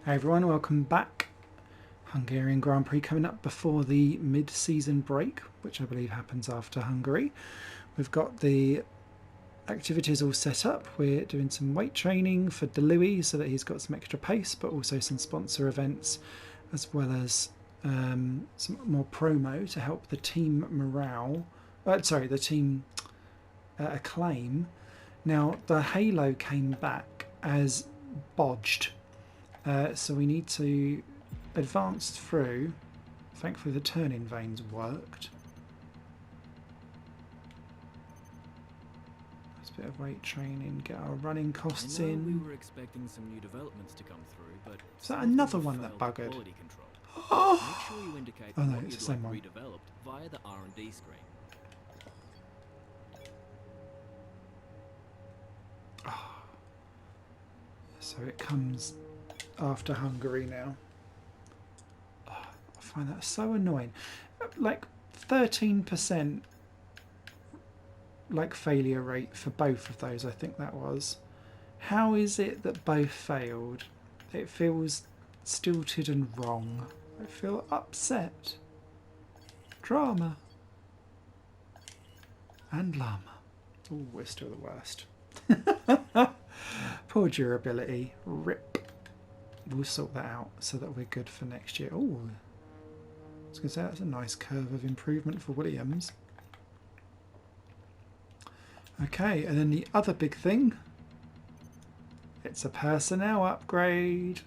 Hey everyone, welcome back. Hungarian Grand Prix coming up before the mid-season break, which I believe happens after Hungary. We've got the activities all set up. We're doing some weight training for DeLuis so that he's got some extra pace, but also some sponsor events, as well as some more promo to help the team morale. The team acclaim. Now, the halo came back as bodged. So we need to advance through. Thankfully the turn-in veins worked. There's a bit of weight training, get our running costs in. We were expecting some new developments to come through, but is that another one that buggered? Oh! Make sure you indicate oh no, what it's you'd the same like one. redeveloped via the R&D screen. So it comes after Hungary now. I find that so annoying. Like 13% like failure rate for both of those, I think that was. How is it that both failed? It feels stilted and wrong. I feel upset. Drama. And llama. Oh, we're still the worst. Poor durability. Rip. We'll sort that out so that we're good for next year. Oh, I was going to say that's a nice curve of improvement for Williams. Okay, and then the other big thing. It's a personnel upgrade.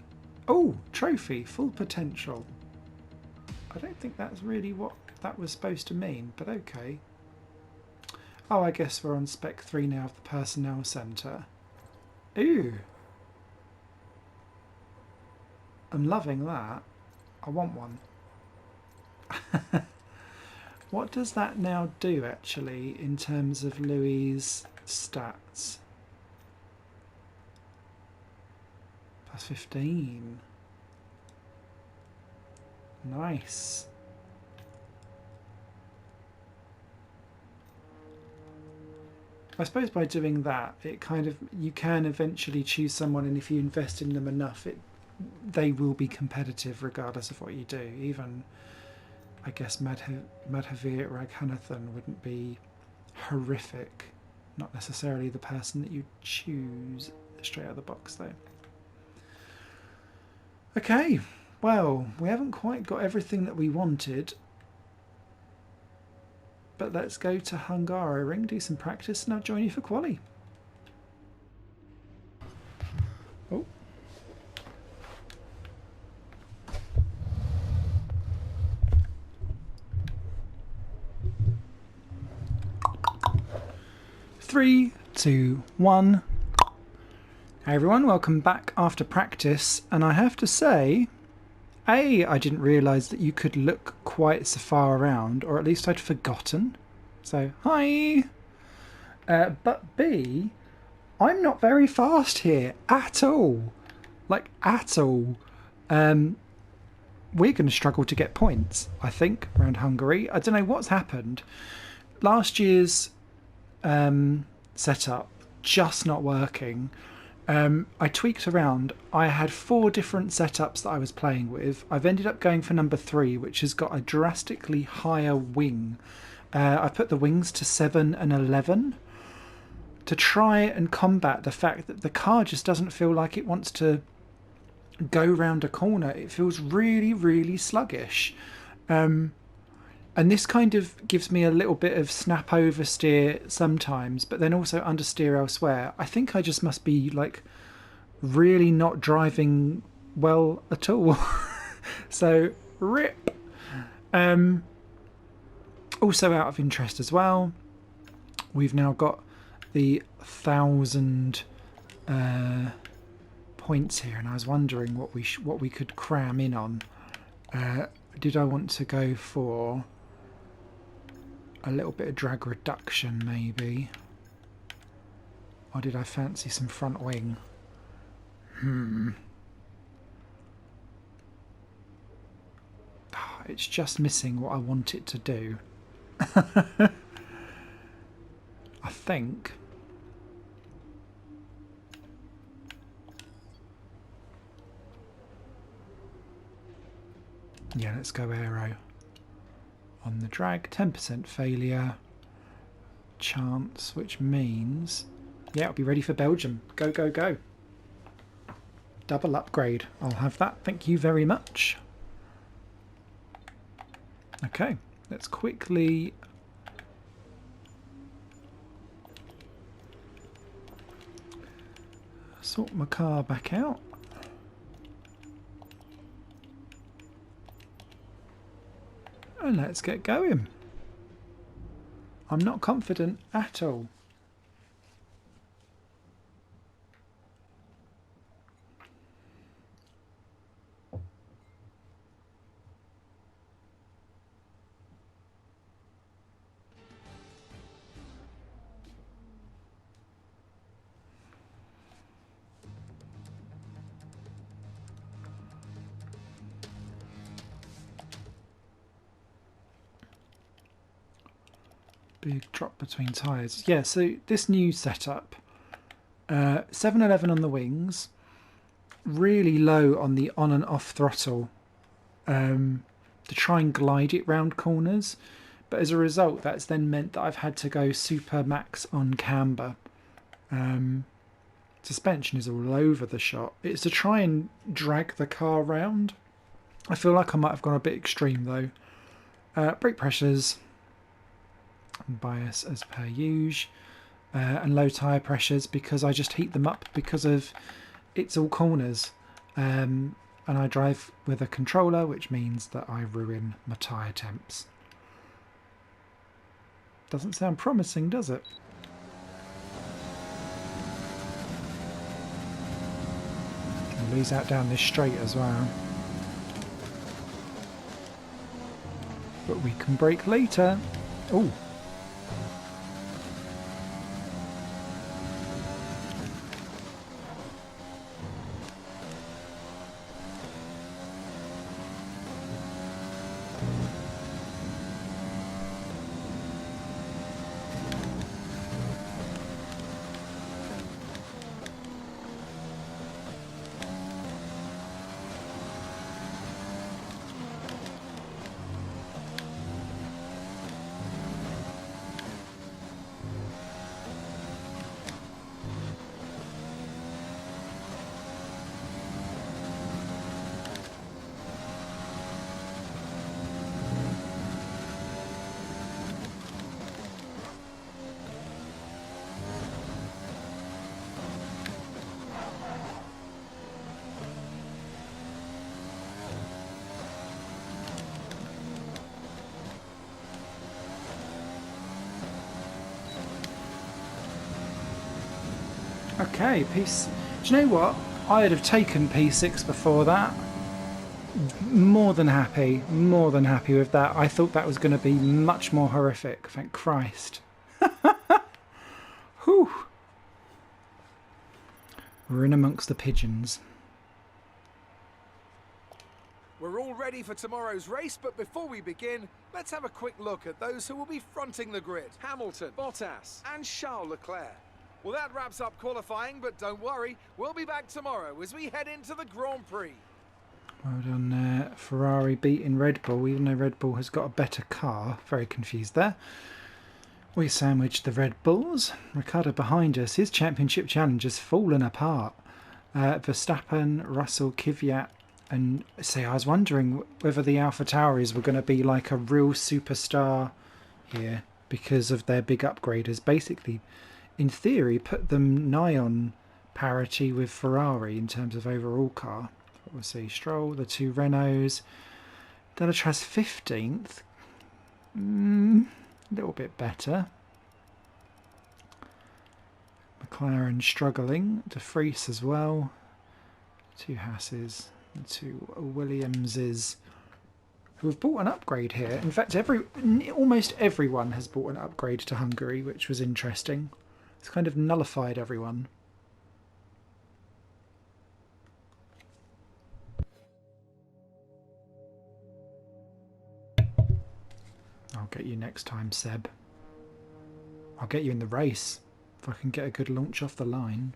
Oh, trophy, full potential. I don't think that's really what that was supposed to mean, but okay. Oh, I guess we're on spec 3 now of the personnel centre. Ooh. I'm loving that. I want one. What does that now do actually in terms of Louis' stats? Plus 15. Nice. I suppose by doing that, it kind of, you can eventually choose someone, and if you invest in them enough, they will be competitive regardless of what you do. Even, I guess, Madhavir Raghanathan wouldn't be horrific. Not necessarily the person that you choose straight out of the box, though. Okay, well, we haven't quite got everything that we wanted. But let's go to Hungaroring, do some practice, and I'll join you for quali. Oh. Three, two, one. Hey everyone, welcome back after practice, and I have to say, I didn't realise that you could look quite so far around, or at least I'd forgotten. So, hi! But B, I'm not very fast here at all. Like, at all. We're going to struggle to get points, I think, around Hungary. I don't know what's happened. Last year's setup just not working. I tweaked around. I had 4 different setups that I was playing with. I've ended up going for number 3, which has got a drastically higher wing. I put the wings to 7 and 11 to try and combat the fact that the car just doesn't feel like it wants to go round a corner. It feels really, really sluggish. And this kind of gives me a little bit of snap oversteer sometimes, but then also understeer elsewhere. I think I just must be like really not driving well at all. So rip. Also out of interest as well, we've now got the 1,000 points here, and I was wondering what we could cram in on. Did I want to go for a little bit of drag reduction maybe, or did I fancy some front wing? It's just missing what I want it to do. I think. Yeah, let's go aero. On the drag, 10% failure chance, which means, yeah, I'll be ready for Belgium. Go, go, go. Double upgrade. I'll have that. Thank you very much. Okay, let's quickly sort my car back out. And let's get going. I'm not confident at all. Big drop between tyres. Yeah, so this new setup, 711 on the wings, really low on the on and off throttle to try and glide it round corners. But as a result, that's then meant that I've had to go super max on camber. Suspension is all over the shop. It's to try and drag the car round. I feel like I might have gone a bit extreme though. Brake pressures, bias as per usual, and low tyre pressures because I just heat them up because of it's all corners, and I drive with a controller, which means that I ruin my tyre temps. Doesn't sound promising, does it? I'll lose out down this straight as well, but we can brake later. Oh. Okay, do you know what? I'd have taken P6 before that. More than happy with that. I thought that was going to be much more horrific, thank Christ. Whew. We're in amongst the pigeons. We're all ready for tomorrow's race, but before we begin, let's have a quick look at those who will be fronting the grid. Hamilton, Bottas, and Charles Leclerc. Well, that wraps up qualifying, but don't worry, we'll be back tomorrow as we head into the Grand Prix. Well done there. Ferrari beating Red Bull, even though Red Bull has got a better car. Very confused there. We sandwiched the Red Bulls. Ricciardo behind us. His championship challenge has fallen apart. Verstappen, Russell, Kvyat, and see, I was wondering whether the AlphaTauris were going to be like a real superstar here because of their big upgraders. Basically, in theory, put them nigh on parity with Ferrari in terms of overall car. We'll see Stroll, the two Renaults. Delatraz 15th. A little bit better. McLaren struggling. De Vries as well. Two Hasses. Two Williamses. Who have bought an upgrade here. In fact, almost everyone has bought an upgrade to Hungary, which was interesting. It's kind of nullified everyone. I'll get you next time, Seb. I'll get you in the race if I can get a good launch off the line.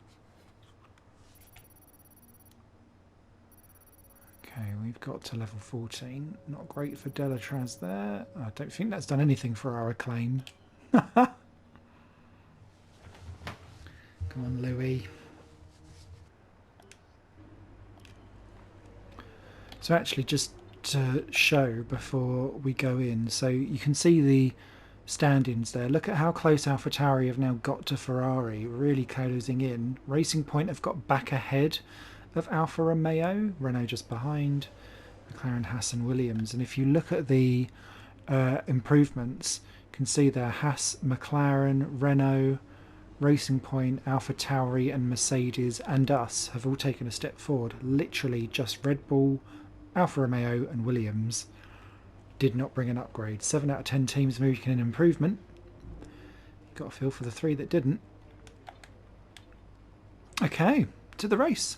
Okay, we we've got to level 14. Not great for Delatraz there. I don't think that's done anything for our acclaim. Come on, Louis. So actually, just to show before we go in, so you can see the stand-ins there. Look at how close AlphaTauri have now got to Ferrari, really closing in. Racing Point have got back ahead of Alfa Romeo, Renault just behind, McLaren, Haas and Williams. And if you look at the improvements, you can see there Haas, McLaren, Renault, Racing Point, AlphaTauri and Mercedes and us have all taken a step forward. Literally just Red Bull, Alfa Romeo and Williams did not bring an upgrade. 7 out of 10 teams making an improvement. Got a feel for the 3 that didn't. Okay, to the race.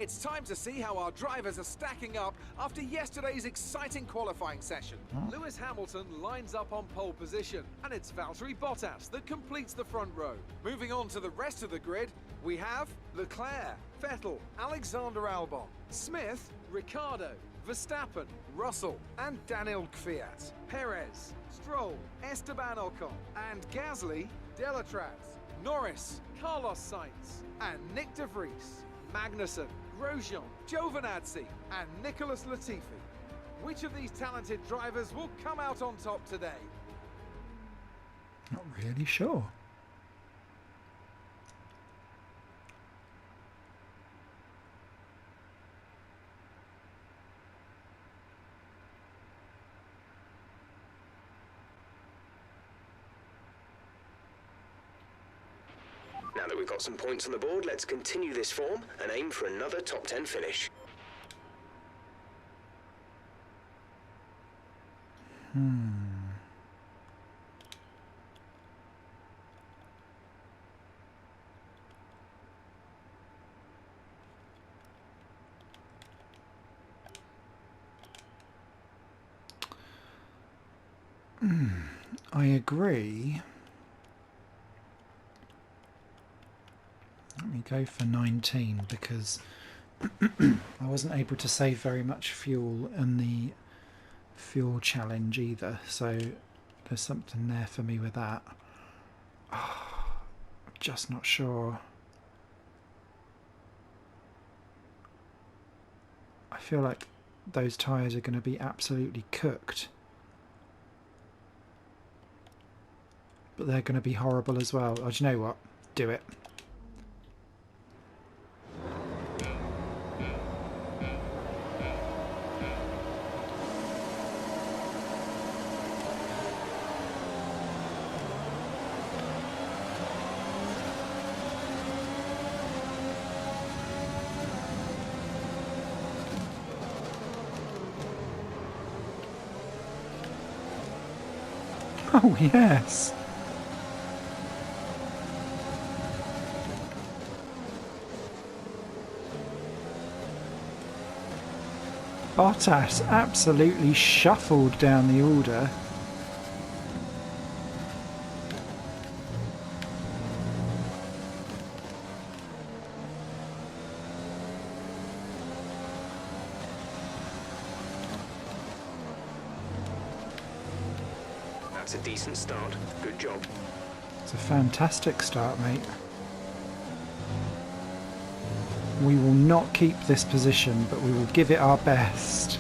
It's time to see how our drivers are stacking up after yesterday's exciting qualifying session. Lewis Hamilton lines up on pole position, and it's Valtteri Bottas that completes the front row. Moving on to the rest of the grid, we have Leclerc, Vettel, Alexander Albon, Smith, Ricciardo, Verstappen, Russell, and Daniel Kvyat, Perez, Stroll, Esteban Ocon, and Gasly, Delatraz, Norris, Carlos Sainz, and Nick de Vries, Magnussen, Grosjean, Giovinazzi, and Nicholas Latifi. Which of these talented drivers will come out on top today? Not really sure. Now that we've got some points on the board, let's continue this form and aim for another top 10 finish. I agree. Let me go for 19 because I wasn't able to save very much fuel in the fuel challenge either, so there's something there for me with that. Oh, I'm just not sure. I feel like those tyres are going to be absolutely cooked. But they're going to be horrible as well. Oh, do you know what? Do it. Oh, yes. Bottas absolutely shuffled down the order. That's a decent start. Good job. It's a fantastic start, mate. We will not keep this position, but we will give it our best.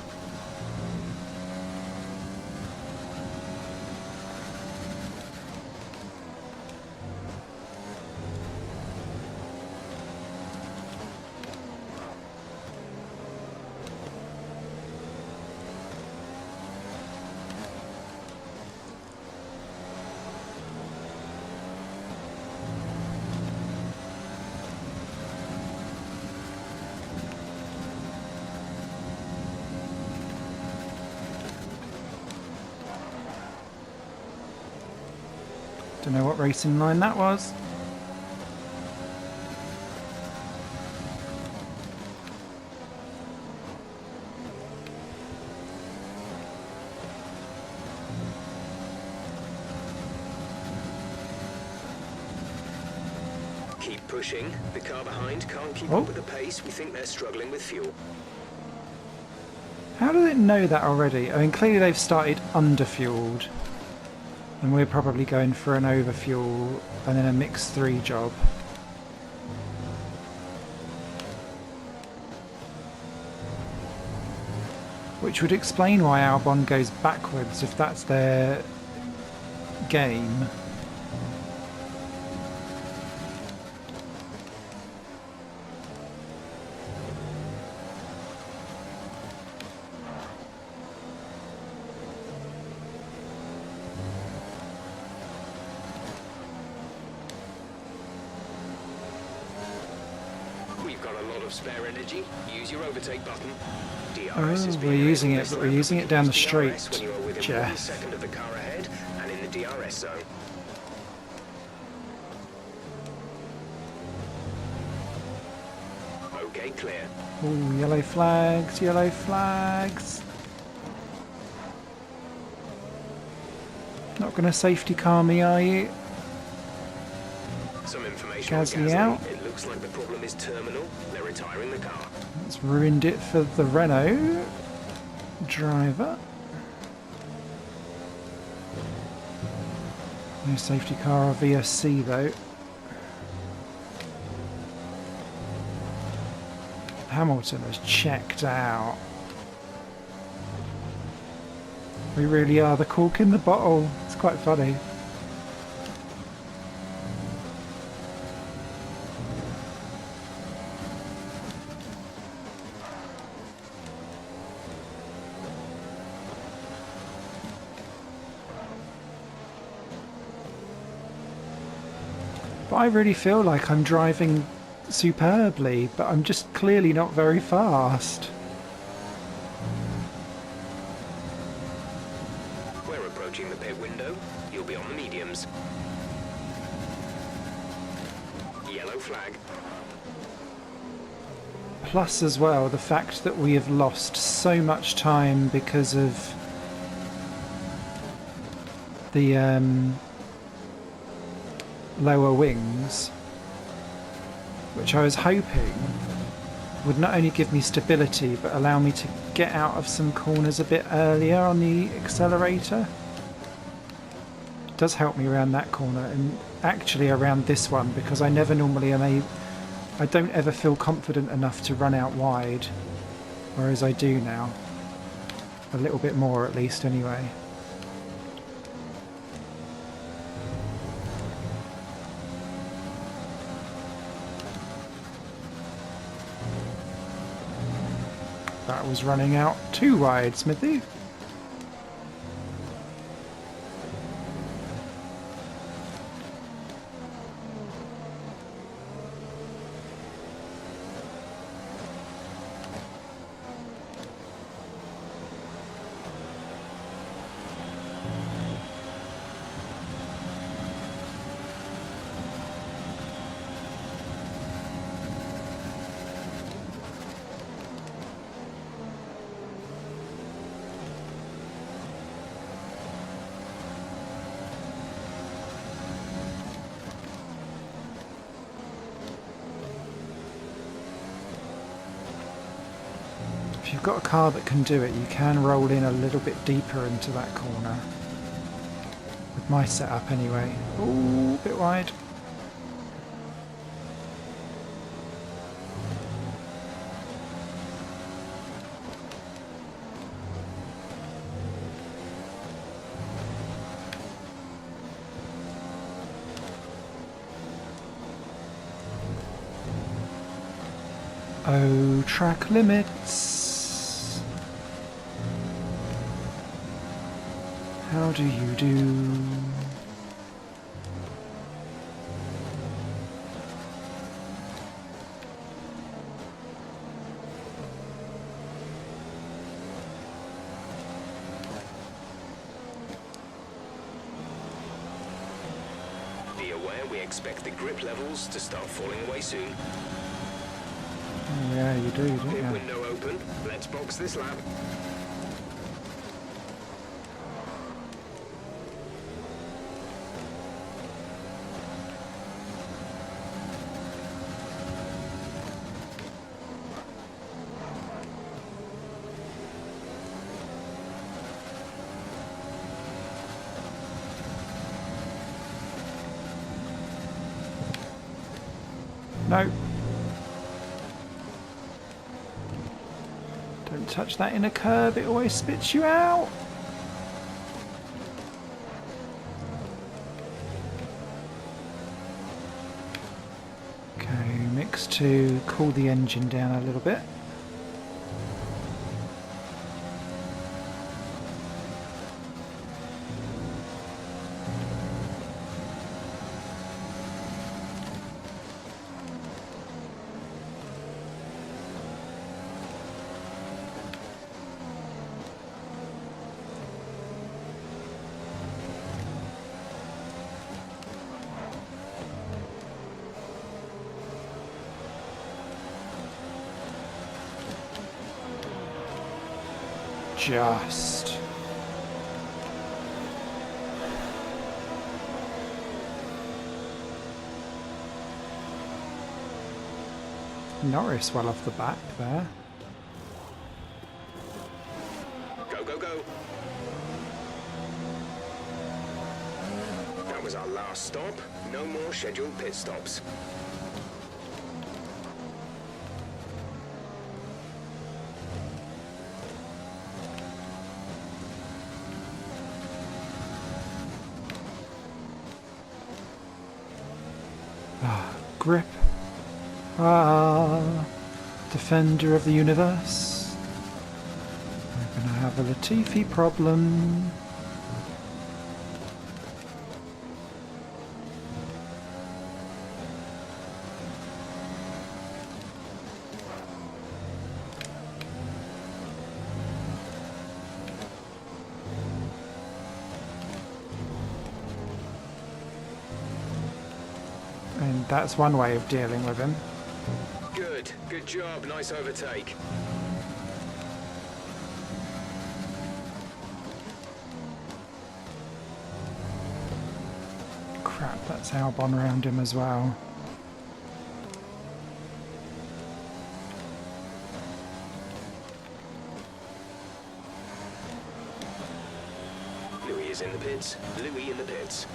Don't know what racing line that was. Keep pushing. The car behind can't keep Oh. up with the pace. We think they're struggling with fuel. How do they know that already? I mean, clearly they've started underfueled. And we're probably going for an overfuel and then a mix 3 job. Which would explain why Albon goes backwards if that's their game. We've got a lot of spare energy. Use your overtake button. Oh, DRS is we're being using enabled it, this but we're lap. using it down the Use straight, DRS when you are within 1 Jeff. second of the car ahead and in the DRS zone. Okay, clear. Ooh, yellow flags, yellow flags. Not gonna safety car me, are you? Some information on Gasly Gasly. out. It looks like the problem is terminal. They're retiring the car. It's ruined it for the Renault driver. No safety car or VSC though. Hamilton has checked out. We really are the cork in the bottle. It's quite funny. But I really feel like I'm driving superbly, but I'm just clearly not very fast. We're approaching the pit window. You'll be on the mediums. Yellow flag. Plus as well the fact that we have lost so much time because of the lower wings, which I was hoping would not only give me stability but allow me to get out of some corners a bit earlier on the accelerator. It does help me around that corner and actually around this one, because I never normally I don't ever feel confident enough to run out wide, whereas I do now. A little bit more at least anyway. That was running out too wide, Smithy. If you've got a car that can do it, you can roll in a little bit deeper into that corner. With my setup anyway. Ooh, a bit wide. Oh, track limits. How do you do? Be aware we expect the grip levels to start falling away soon. Oh, yeah, you do, don't Pit you? window open. Let's box this lap. No. Don't touch that inner curb, it always spits you out. Okay, mix to cool the engine down a little bit. Just. Norris well off the back there. Go, go, go. That was our last stop. No more scheduled pit stops. Grip. Ah, defender of the universe. We're gonna have a Latifi problem. And that's one way of dealing with him. Good. Good job. Nice overtake. Crap, that's Albon around him as well. Louis is in the pits. Louis in the pits.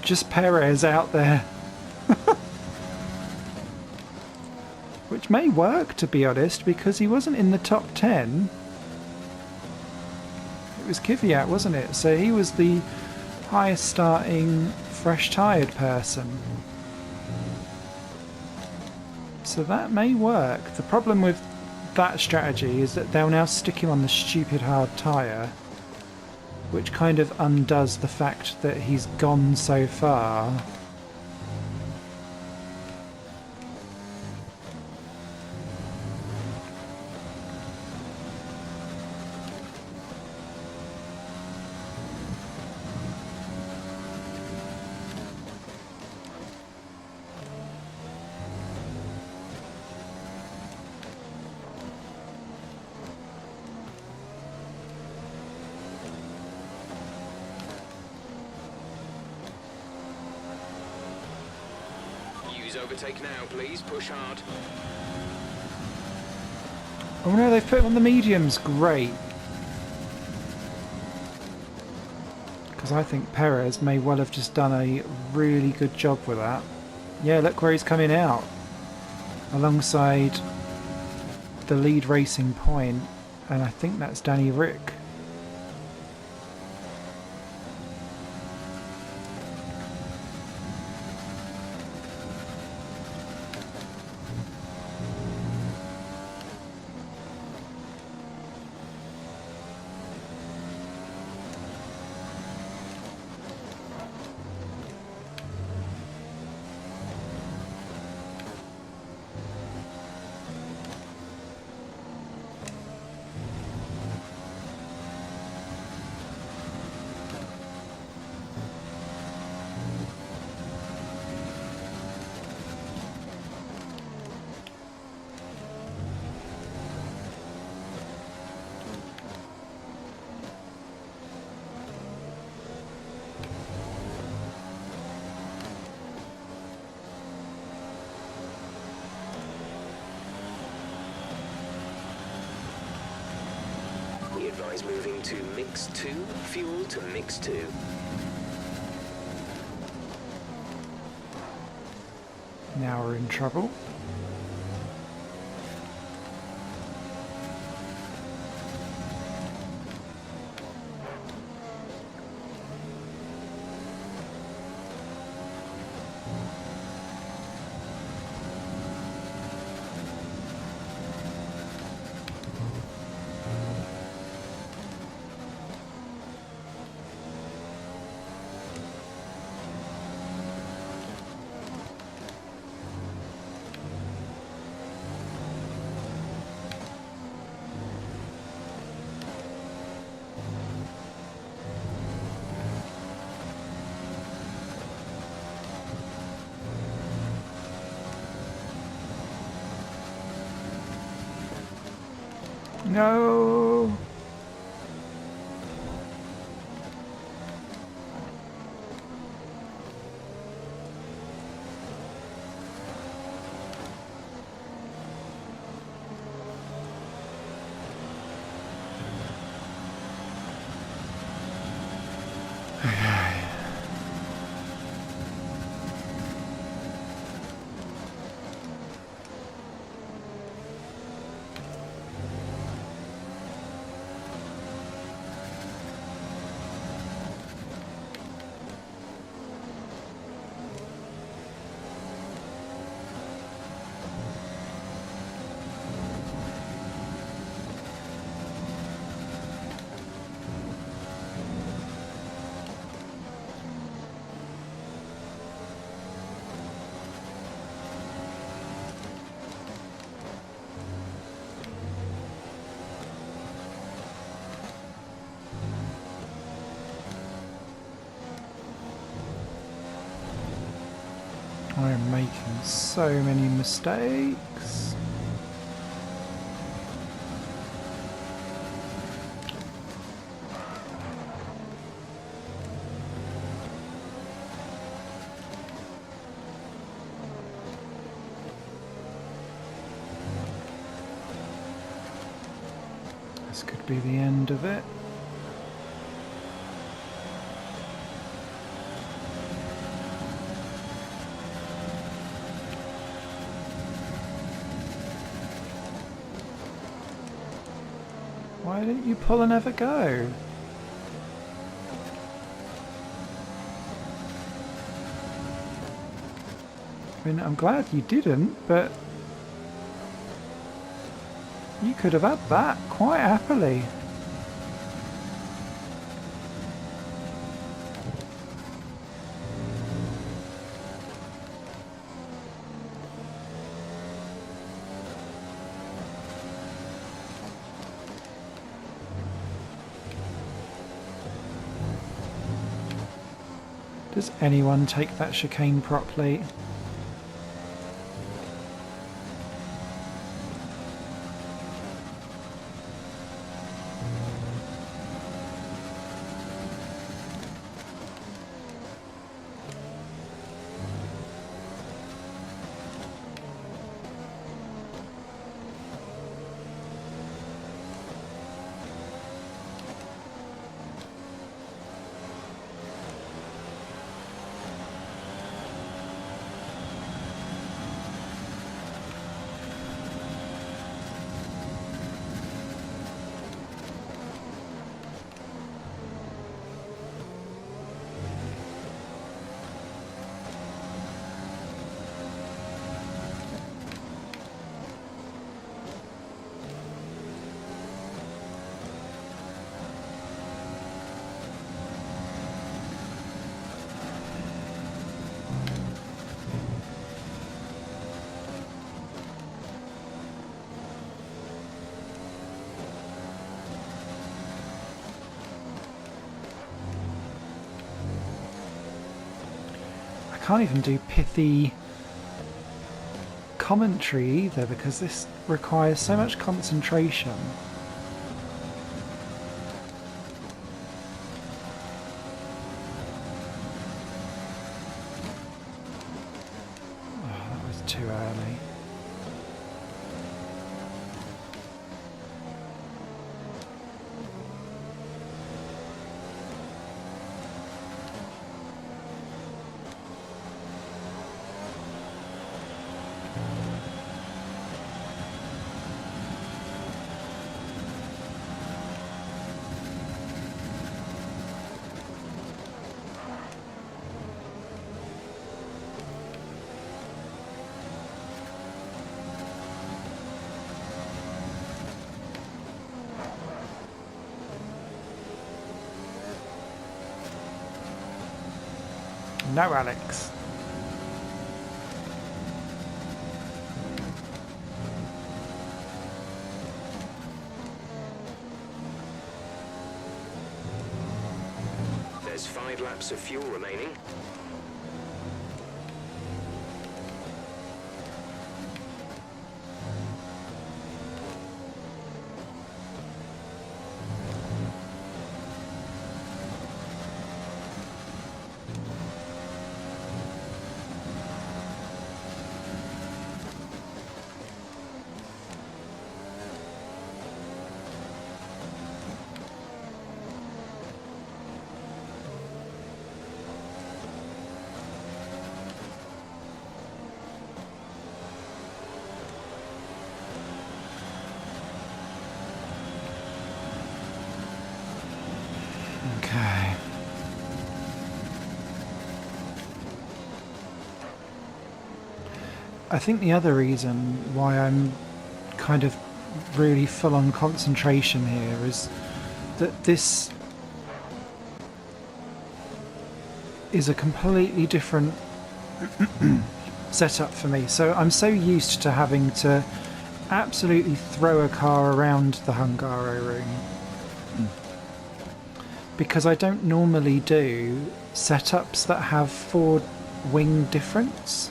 Just Perez out there. Which may work, to be honest, because he wasn't in the top 10. It was Kvyat, wasn't it? So he was the highest starting fresh tired person. So that may work. The problem with that strategy is that they'll now stick him on the stupid hard tyre, which kind of undoes the fact that he's gone so far. Overtake now, please. Push hard. Oh no, they've put him on the mediums. Great. Because I think Perez may well have just done a really good job with that. Yeah, look where he's coming out. Alongside the lead Racing Point. And I think that's Danny Rick. Advise moving to mix 2, fuel to mix 2. Now we're in trouble. No. I'm making so many mistakes. This could be the end of it. Why didn't you pull and ever go? I mean, I'm glad you didn't, but you could have had that quite happily. Does anyone take that chicane properly? I can't even do pithy commentary either because this requires so much concentration. Oh, that was too early. No, Alex. There's 5 laps of fuel remaining. Okay. I think the other reason why I'm kind of really full on concentration here is that this is a completely different setup for me. So I'm so used to having to absolutely throw a car around the Hungaroring because I don't normally do setups that have 4 wing difference.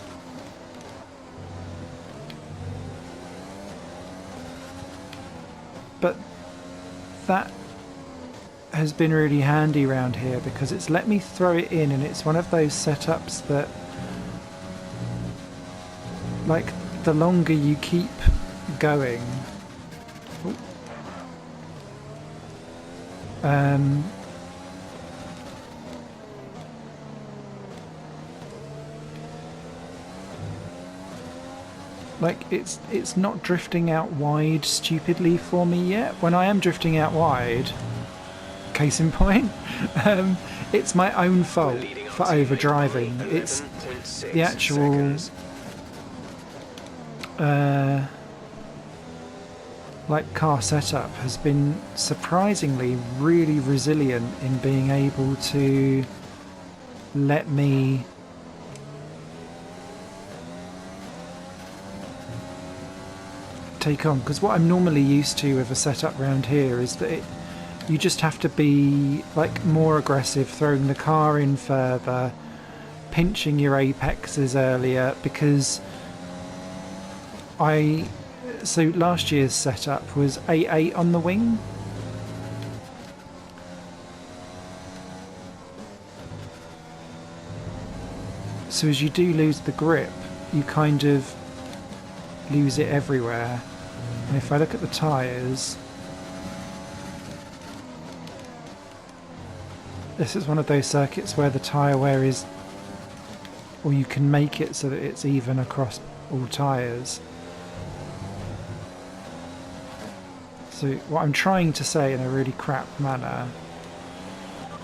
But that has been really handy around here because it's let me throw it in, and it's one of those setups that, like, the longer you keep going, like it's not drifting out wide stupidly for me yet. When I am drifting out wide, case in point, it's my own fault for overdriving. It's the actual like car setup has been surprisingly really resilient in being able to let me take on, because what I'm normally used to with a setup around here is that you just have to be like more aggressive, throwing the car in further, pinching your apexes earlier, because so last year's setup was 8.8 on the wing. So as you do lose the grip, you kind of lose it everywhere. And if I look at the tyres, this is one of those circuits where the tyre wear is, or you can make it so that it's even across all tyres. So what I'm trying to say in a really crap manner,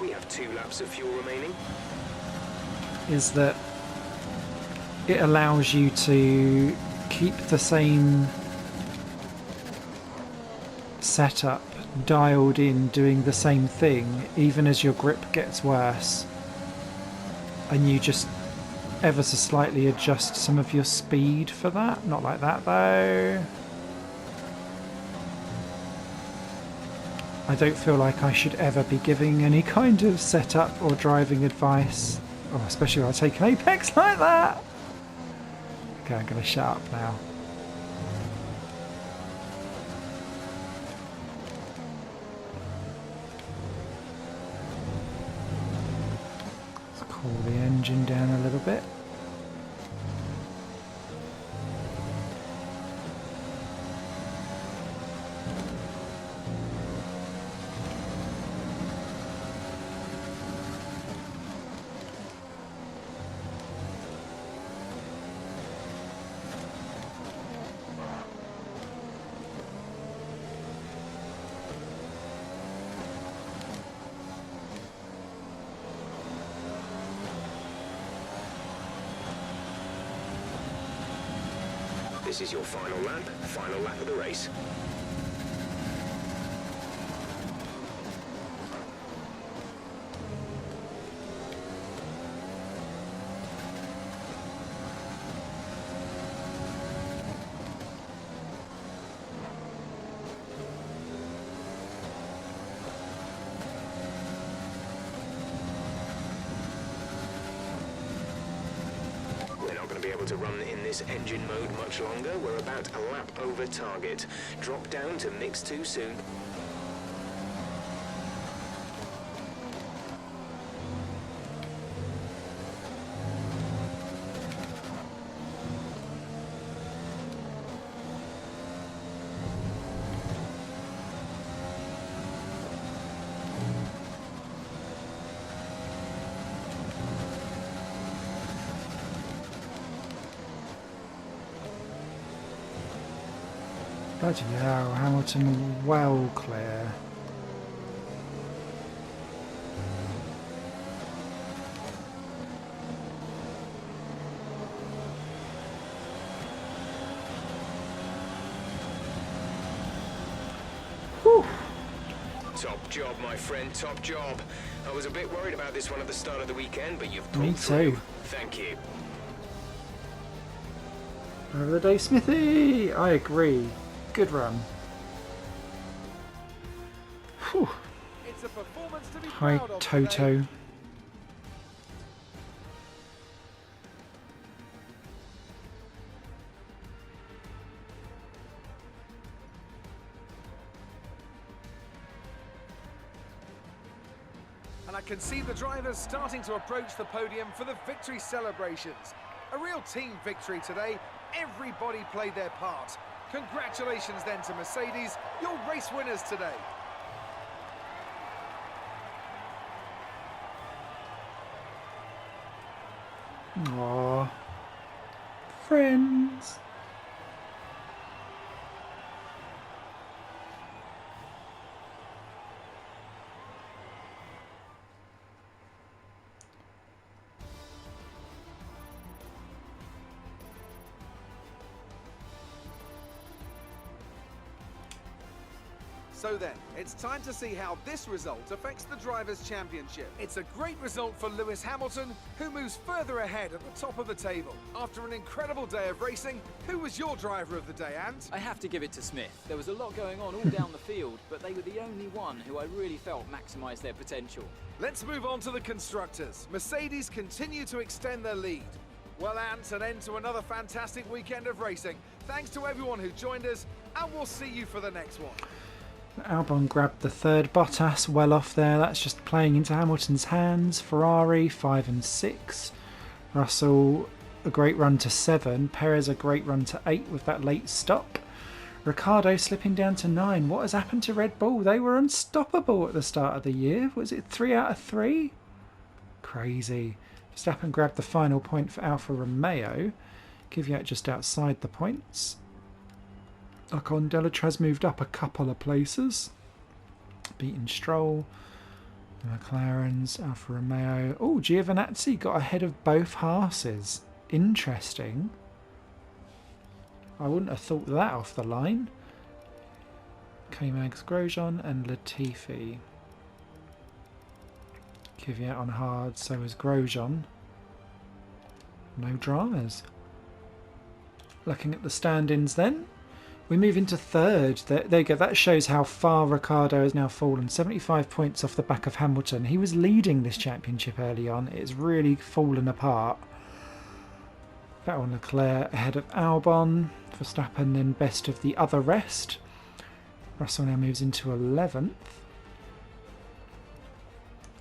We have 2 laps of fuel remaining. is that it allows you to keep the same setup dialed in, doing the same thing even as your grip gets worse, and you just ever so slightly adjust some of your speed for that. Not like that though. I don't feel like I should ever be giving any kind of setup or driving advice, or especially when I take an apex like that. Okay, I'm going to shut up now. Let's cool the engine down a little bit. This is your final lap of the race. be able to run in this engine mode much longer. We're about a lap over target. Drop down to mix too soon. Bloody hell, Hamilton well clear. Whew. Top job, my friend, top job. I was a bit worried about this one at the start of the weekend, but you've Me pulled through. too. Thank you. Over the day, Smithy! I agree. Good run. Whew. It's a performance to be Hi, proud of Toto. today. And I can see the drivers starting to approach the podium for the victory celebrations. A real team victory today. Everybody played their part. Congratulations then to Mercedes, your race winners today. Aww. Friends. So then, it's time to see how this result affects the Drivers' Championship. It's a great result for Lewis Hamilton, who moves further ahead at the top of the table. After an incredible day of racing, who was your driver of the day, Ant? I have to give it to Smith. There was a lot going on all down the field, but they were the only one who I really felt maximised their potential. Let's move on to the constructors. Mercedes continue to extend their lead. Well, Ant, an end to another fantastic weekend of racing. Thanks to everyone who joined us, and we'll see you for the next one. Albon grabbed the third. Bottas well off there. That's just playing into Hamilton's hands. Ferrari 5 and 6. Russell a great run to 7. Perez a great run to 8 with that late stop. Ricciardo slipping down to 9. What has happened to Red Bull? They were unstoppable at the start of the year. Was it 3 out of 3? Crazy. Verstappen grabbed the final point for Alfa Romeo. Kvyat just outside the points. Ocon Delatraz moved up a couple of places. Beaten Stroll. McLaren's, Alfa Romeo. Oh, Giovinazzi got ahead of both Haas's. Interesting. I wouldn't have thought that off the line. K-Mags, Grosjean and Latifi. Kvyat on hard, so is Grosjean. No dramas. Looking at the stand-ins then. We move into third. There you go. That shows how far Ricciardo has now fallen. 75 points off the back of Hamilton. He was leading this championship early on. It's really fallen apart. Vettel and Leclerc ahead of Albon. Verstappen then best of the other rest. Russell now moves into 11th.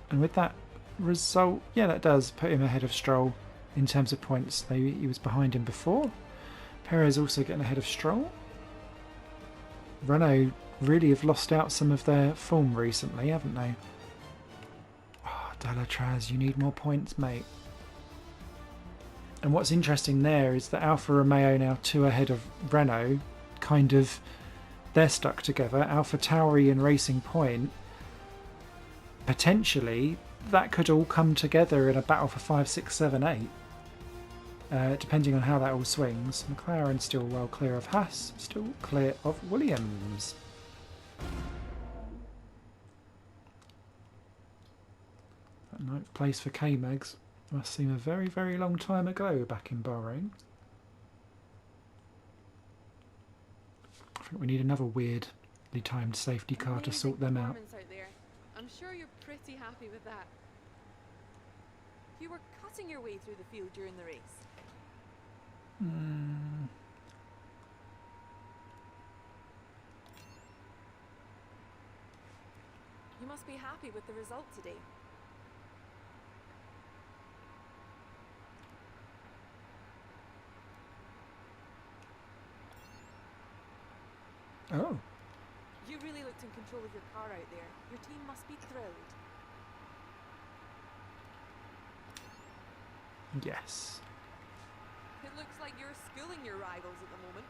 And with that result, yeah, that does put him ahead of Stroll in terms of points. He was behind him before. Perez also getting ahead of Stroll. Renault really have lost out some of their form recently, haven't they? Oh, Delatraz, you need more points, mate. And what's interesting there is that Alfa Romeo now 2 ahead of Renault, kind of, they're stuck together. Alpha Tauri and Racing Point, potentially, that could all come together in a battle for 5, 6, 7, 8. Depending on how that all swings. McLaren still well clear of Haas, still clear of Williams. That ninth place for K-Megs must seem a very, very long time ago back in Bahrain. I think we need another weirdly timed safety car to sort them out. Out there. I'm sure you're pretty happy with that. You were cutting your way through the field during the race. Mm. You must be happy with the result today. Oh. You really looked in control of your car out there. Your team must be thrilled. Yes. It looks like you're schooling your rivals at the moment.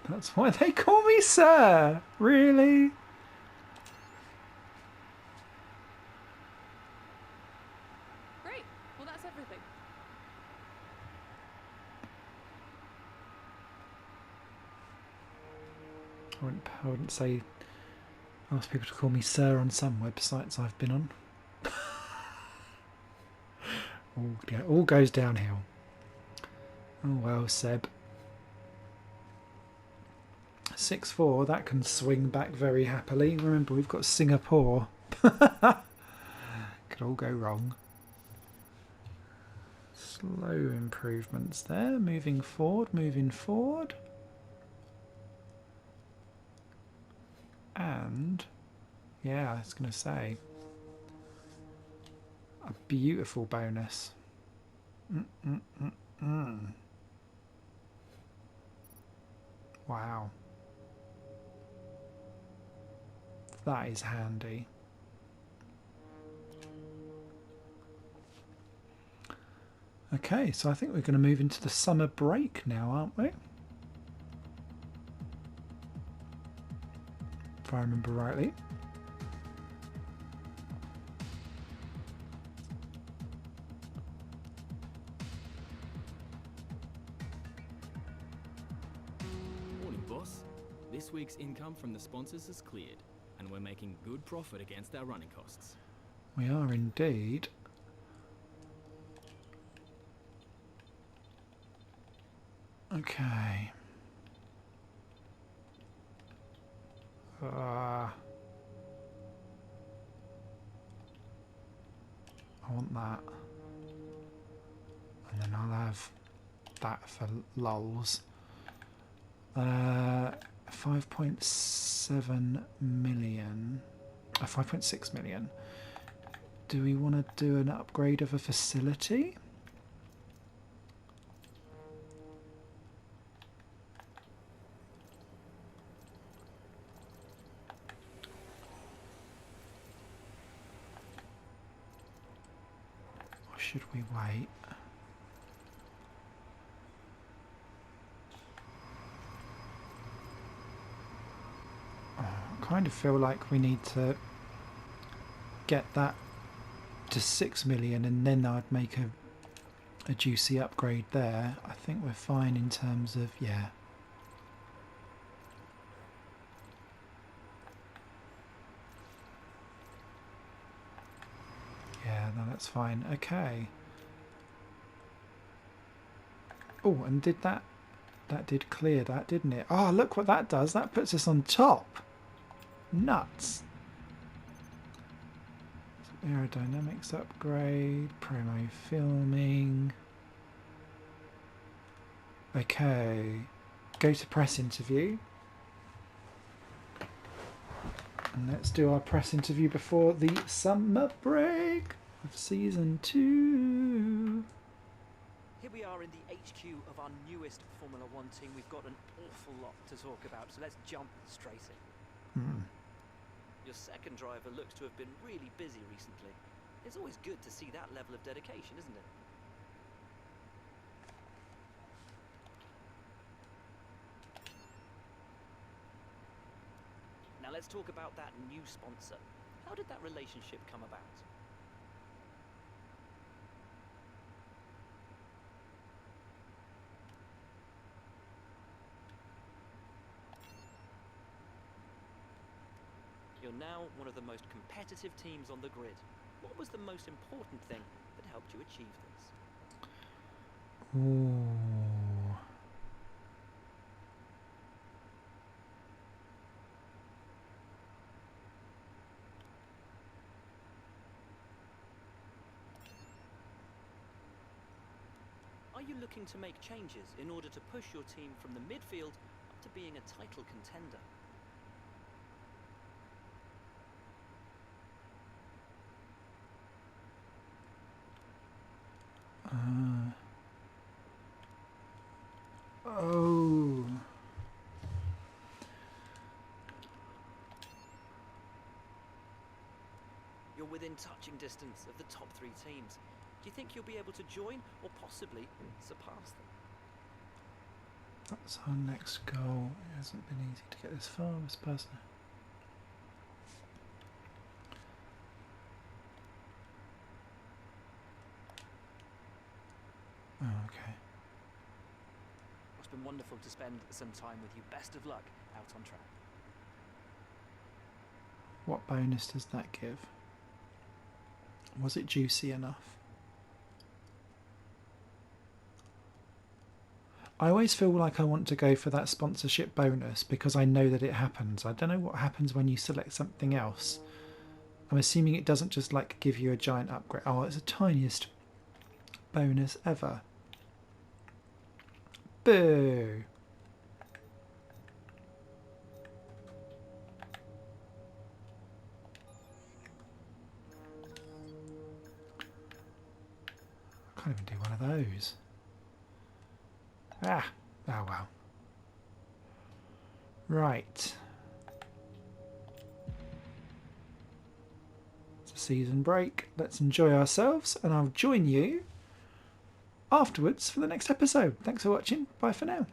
That's why they call me Sir. Really? Great. Well, that's everything. I wouldn't say ask people to call me Sir on some websites I've been on. all goes downhill. Oh well, Seb. 6-4, that can swing back very happily. Remember, we've got Singapore. Could all go wrong. Slow improvements there. Moving forward, moving forward. And, yeah, I was going to say, a beautiful bonus. Wow. That is handy. Okay, so I think we're going to move into the summer break now, aren't we? If I remember rightly. Morning, boss. This week's income from the sponsors has cleared, and we're making good profit against our running costs. We are indeed. Okay. I want that. And then I'll have that for lulz. 5.7 million. 5.6 million. Do we want to do an upgrade of a facility? Or should we wait? I kind of feel like we need to get that to 6 million and then I'd make a juicy upgrade there. I think we're fine in terms of, yeah. Yeah, no, that's fine. Okay. Oh, and did that did clear that, didn't it? Oh, look what that does. That puts us on top. Nuts. Aerodynamics upgrade, promo filming. Okay, go to press interview. And let's do our press interview before the summer break of season 2. Here we are in the HQ of our newest Formula One team. We've got an awful lot to talk about, so let's jump straight in. Your second driver looks to have been really busy recently. It's always good to see that level of dedication, isn't it? Now let's talk about that new sponsor. How did that relationship come about? You're now one of the most competitive teams on the grid. What was the most important thing that helped you achieve this? Ooh. Are you looking to make changes in order to push your team from the midfield up to being a title contender? Oh. You're within touching distance of the top 3 teams. Do you think you'll be able to join or possibly surpass them? That's our next goal. It hasn't been easy to get this far, this person. Oh, okay. It's been wonderful to spend some time with you. Best of luck out on track. What bonus does that give? Was it juicy enough? I always feel like I want to go for that sponsorship bonus because I know that it happens. I don't know what happens when you select something else. I'm assuming it doesn't just like give you a giant upgrade. Oh, it's the tiniest bonus ever. Boo! I can't even do one of those. Ah! Oh well. Right. It's a season break. Let's enjoy ourselves, and I'll join you afterwards for the next episode. Thanks for watching. Bye for now.